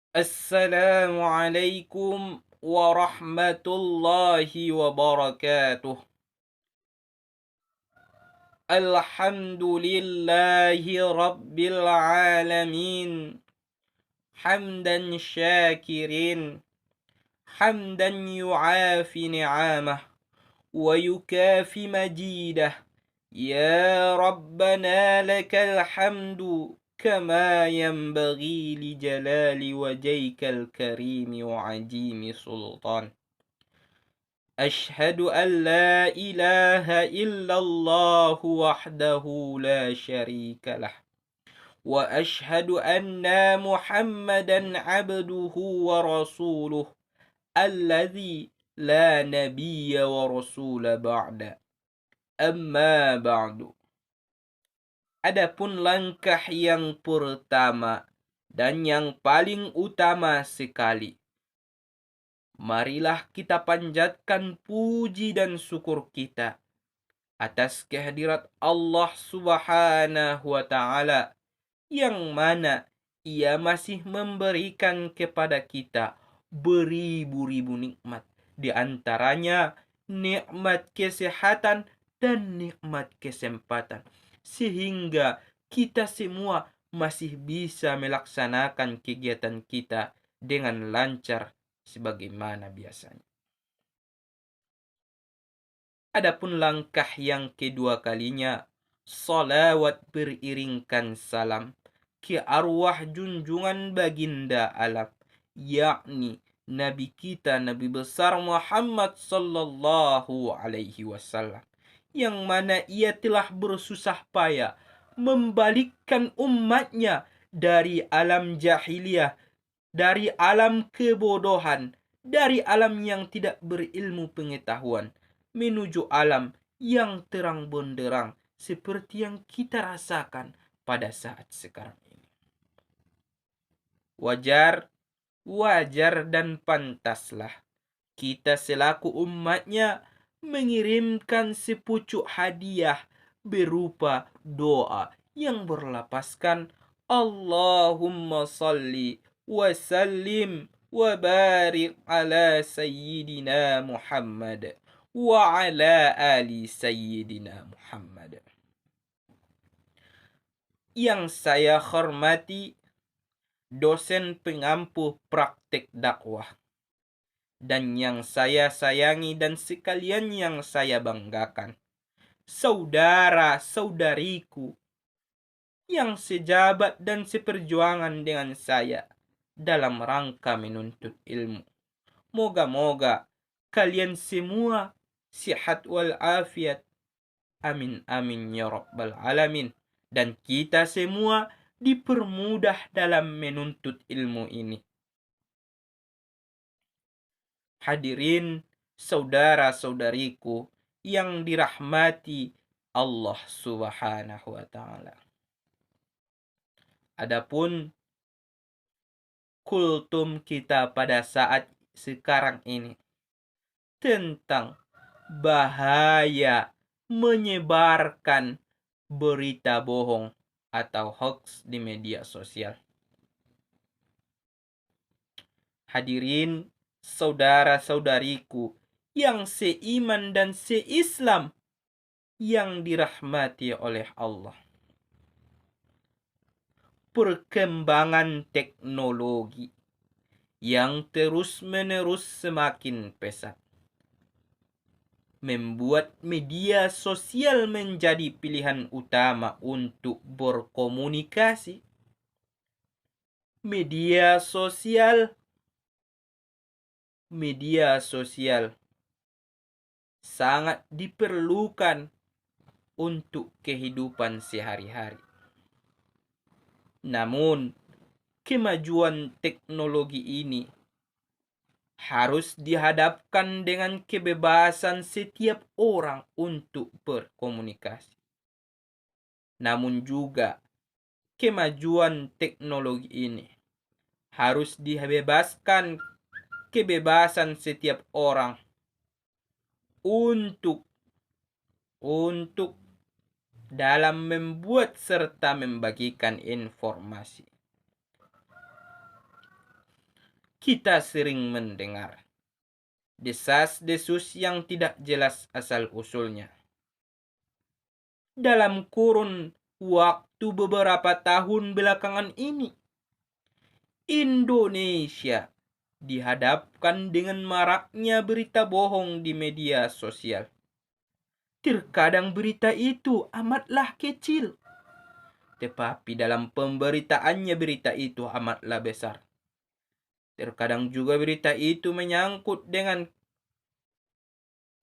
Assalamualaikum warahmatullahi wabarakatuh. Alhamdulillahi rabbil alamin. Hamdan syakirin. Hamdan yu'afi ni'amah. Wa yukafi majidah. Ya Rabbana lakal hamdu. كما ينبغي لجلال وجهك الكريم وعجيم سلطان أشهد أن لا إله إلا الله وحده لا شريك له وأشهد أن محمدا عبده ورسوله الذي لا نبي ورسول بعد أما بعد. Adapun langkah yang pertama dan yang paling utama sekali, marilah kita panjatkan puji dan syukur kita atas kehadirat Allah Subhanahu wa Ta'ala, yang mana Ia masih memberikan kepada kita beribu-ribu nikmat, di antaranya nikmat kesehatan dan nikmat kesempatan, sehingga kita semua masih bisa melaksanakan kegiatan kita dengan lancar sebagaimana biasanya. Adapun langkah yang kedua kalinya, salawat beriringkan salam ke arwah junjungan baginda alam, yakni Nabi kita, Nabi besar Muhammad sallallahu alaihi wasallam, yang mana ia telah bersusah payah membalikkan umatnya dari alam jahiliyah, dari alam kebodohan, dari alam yang tidak berilmu pengetahuan, menuju alam yang terang benderang seperti yang kita rasakan pada saat sekarang ini. Wajar dan pantaslah kita selaku umatnya mengirimkan sepucuk hadiah berupa doa yang berlapaskan Allahumma salli wa sallim wa barik ala sayyidina Muhammad wa ala ali sayyidina Muhammad. Yang saya hormati dosen pengampu praktek dakwah, dan yang saya sayangi dan sekalian yang saya banggakan, saudara-saudariku yang sejabat dan seperjuangan dengan saya dalam rangka menuntut ilmu. Moga-moga kalian semua sihat walafiat. Amin amin ya rabbal alamin. Dan kita semua dipermudah dalam menuntut ilmu ini. Hadirin saudara-saudariku yang dirahmati Allah Subhanahu wa Ta'ala. Adapun kultum kita pada saat sekarang ini tentang bahaya menyebarkan berita bohong atau hoax di media sosial. Hadirin saudara-saudariku yang seiman dan seislam yang dirahmati oleh Allah. Perkembangan teknologi yang terus-menerus semakin pesat membuat media sosial menjadi pilihan utama untuk berkomunikasi. Media sosial sangat diperlukan untuk kehidupan sehari-hari. Namun, kemajuan teknologi ini harus dihadapkan dengan kebebasan setiap orang untuk berkomunikasi. Namun juga, kemajuan teknologi ini harus dibebaskan kebebasan setiap orang untuk dalam membuat serta membagikan informasi. Kita sering mendengar desas-desus yang tidak jelas asal-usulnya. Dalam kurun waktu beberapa tahun belakangan ini, Indonesia dihadapkan dengan maraknya berita bohong di media sosial. Terkadang berita itu amatlah kecil, tetapi dalam pemberitaannya berita itu amatlah besar. Terkadang juga berita itu menyangkut dengan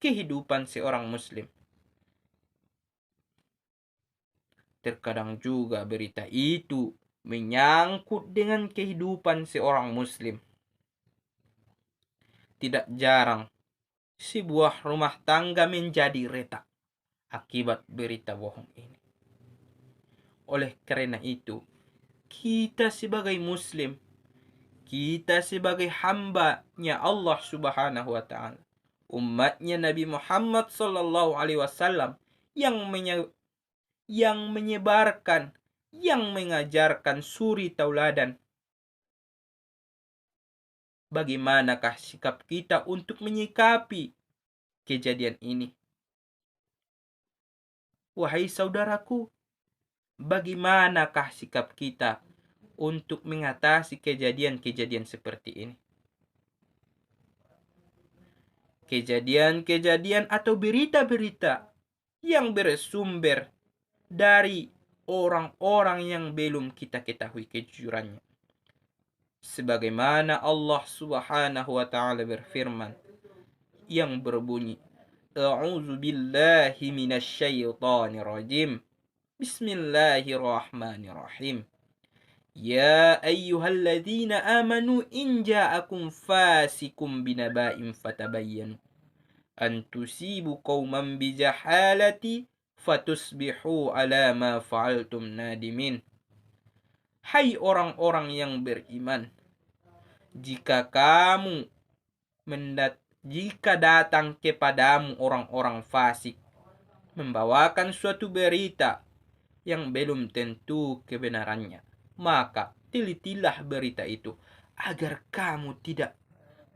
kehidupan seorang muslim. Terkadang juga berita itu menyangkut dengan kehidupan seorang muslim. Tidak jarang sebuah rumah tangga menjadi retak akibat berita bohong ini. Oleh karena itu, kita sebagai muslim, kita sebagai hamba-Nya Allah Subhanahu wa taala, umatnya Nabi Muhammad sallallahu alaihi wasallam yang menyebarkan, yang mengajarkan suri tauladan. Bagaimanakah sikap kita untuk menyikapi kejadian ini? Wahai saudaraku, bagaimanakah sikap kita untuk mengatasi kejadian-kejadian seperti ini? Kejadian-kejadian atau berita-berita yang bersumber dari orang-orang yang belum kita ketahui kejujurannya. Sebagaimana Allah Subhanahu wa taala berfirman yang berbunyi, A'udzu billahi minasyaitonir rajim. Bismillahirrahmanirrahim. Ya ayyuhalladzina amanu in ja'akum fasikum binaba'in fatabayyanu an tusibu qauman bijahalati fatusbihu ala ma fa'altum nadimin. Hai orang-orang yang beriman, jika datang kepadamu orang-orang fasik membawakan suatu berita yang belum tentu kebenarannya, maka telitilah berita itu agar kamu tidak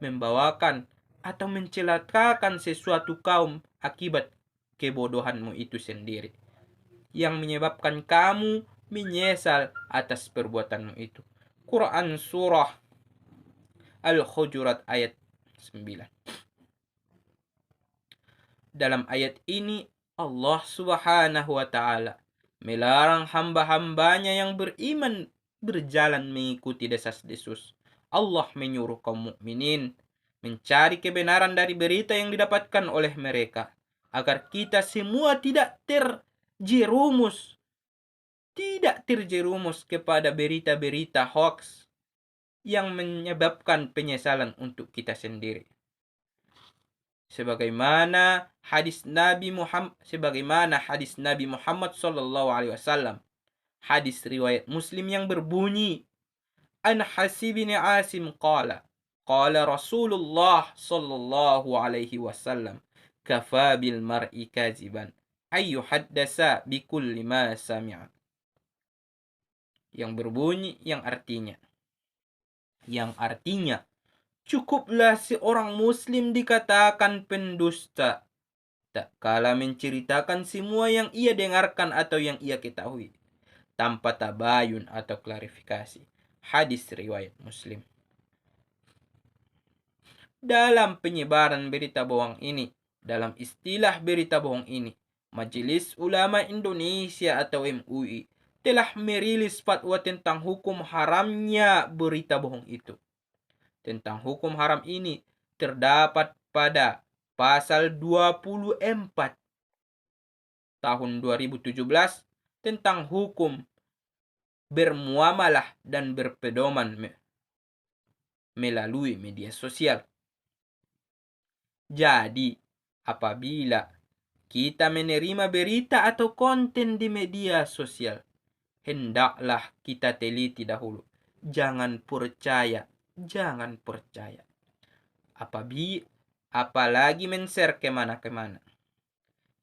membawakan atau mencelakakan sesuatu kaum akibat kebodohanmu itu sendiri, yang menyebabkan kamu menyesal atas perbuatanmu itu. Quran Surah Al-Hujurat ayat 9. Dalam ayat ini Allah Subhanahu wa taala melarang hamba-hambanya yang beriman berjalan mengikuti desas-desus. Allah menyuruh kaum mukminin mencari kebenaran dari berita yang didapatkan oleh mereka, agar kita semua tidak terjerumus kepada berita-berita hoax yang menyebabkan penyesalan untuk kita sendiri. Sebagaimana hadis Nabi Muhammad sallallahu alaihi wasallam, hadis riwayat Muslim yang berbunyi, An Hasib bin Asim qala Rasulullah sallallahu alaihi wasallam, kafa bil mar'i kaziban ayu haddasa bikulli ma sami'a. Yang berbunyi, yang artinya cukuplah seorang muslim dikatakan pendusta tak kala menceritakan semua yang ia dengarkan atau yang ia ketahui tanpa tabayun atau klarifikasi. Hadis riwayat Muslim. Dalam penyebaran berita bohong ini, dalam istilah berita bohong ini, Majelis Ulama Indonesia atau MUI telah merilis fatwa tentang hukum haramnya berita bohong itu. Tentang hukum haram ini terdapat pada pasal 24 tahun 2017 tentang hukum bermuamalah dan berpedoman melalui media sosial. Jadi, apabila kita menerima berita atau konten di media sosial, hendaklah kita teliti dahulu. Jangan percaya. Apalagi men-share kemana-kemana.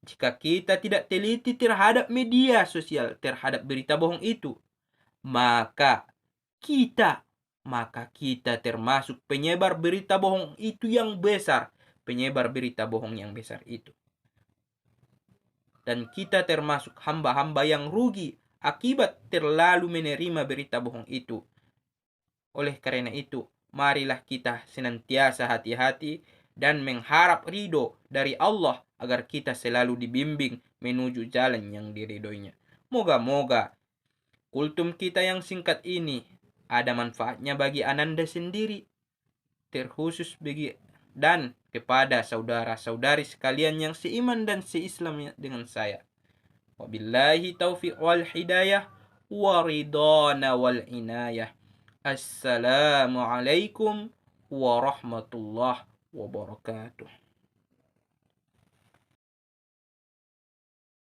Jika kita tidak teliti terhadap media sosial, terhadap berita bohong itu, maka kita maka kita termasuk penyebar berita bohong itu yang besar. Penyebar berita bohong yang besar itu. Dan kita termasuk hamba-hamba yang rugi akibat terlalu menerima berita bohong itu. Oleh karena itu, marilah kita senantiasa hati-hati dan mengharap ridho dari Allah agar kita selalu dibimbing menuju jalan yang diridhoinya. Moga-moga kultum kita yang singkat ini ada manfaatnya bagi Ananda sendiri, terkhusus bagi dan kepada saudara-saudari sekalian yang seiman dan seislam dengan saya. Wabillahi taufiq wal hidayah wa ridana wal inayah. Assalamualaikum warahmatullahi wabarakatuh.